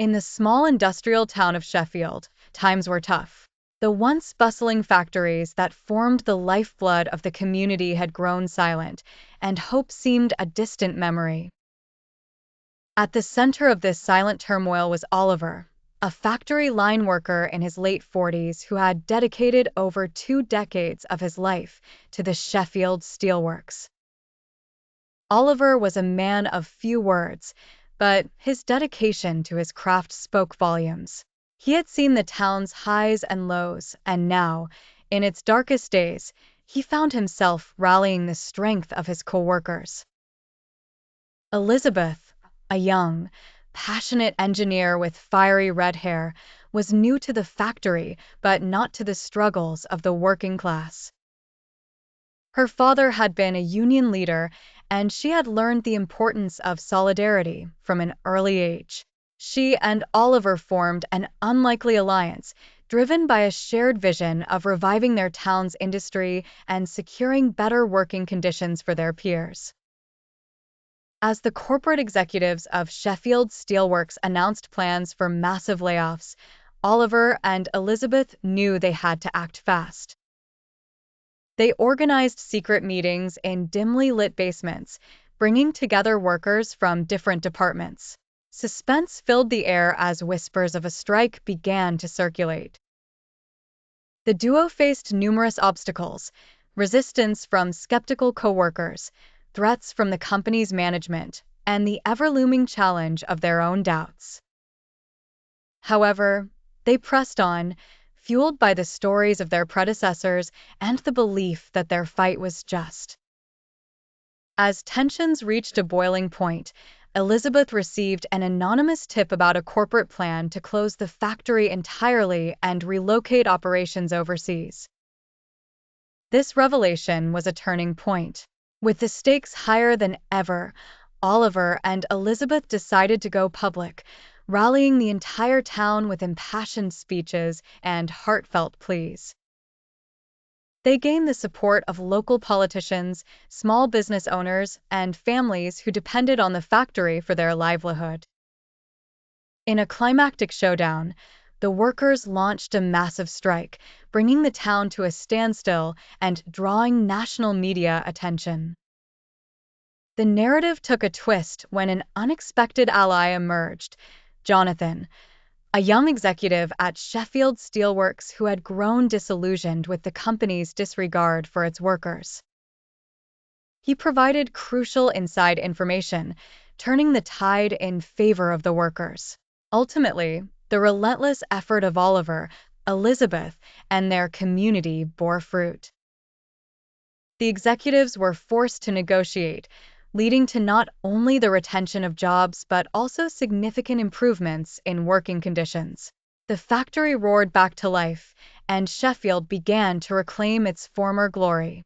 In the small industrial town of Sheffield, times were tough. The once bustling factories that formed the lifeblood of the community had grown silent, and hope seemed a distant memory. At the center of this silent turmoil was Oliver, a factory line worker in his late 40s who had dedicated over 2 decades of his life to the Sheffield Steelworks. Oliver was a man of few words, but his dedication to his craft spoke volumes. He had seen the town's highs and lows, and now, in its darkest days, he found himself rallying the strength of his coworkers. Elizabeth, a young, passionate engineer with fiery red hair, was new to the factory but not to the struggles of the working class. Her father had been a union leader, and she had learned the importance of solidarity from an early age. She and Oliver formed an unlikely alliance, driven by a shared vision of reviving their town's industry and securing better working conditions for their peers. As the corporate executives of Sheffield Steelworks announced plans for massive layoffs, Oliver and Elizabeth knew they had to act fast. They organized secret meetings in dimly lit basements, bringing together workers from different departments. Suspense filled the air as whispers of a strike began to circulate. The duo faced numerous obstacles: resistance from skeptical coworkers, threats from the company's management, and the ever-looming challenge of their own doubts. However, they pressed on, fueled by the stories of their predecessors and the belief that their fight was just. As tensions reached a boiling point, Elizabeth received an anonymous tip about a corporate plan to close the factory entirely and relocate operations overseas. This revelation was a turning point. With the stakes higher than ever, Oliver and Elizabeth decided to go public, rallying the entire town with impassioned speeches and heartfelt pleas. They gained the support of local politicians, small business owners, and families who depended on the factory for their livelihood. In a climactic showdown, the workers launched a massive strike, bringing the town to a standstill and drawing national media attention. The narrative took a twist when an unexpected ally emerged: Jonathan, a young executive at Sheffield Steelworks who had grown disillusioned with the company's disregard for its workers. He provided crucial inside information, turning the tide in favor of the workers. Ultimately, the relentless effort of Oliver, Elizabeth, and their community bore fruit. The executives were forced to negotiate, leading to not only the retention of jobs but also significant improvements in working conditions. The factory roared back to life, and Sheffield began to reclaim its former glory.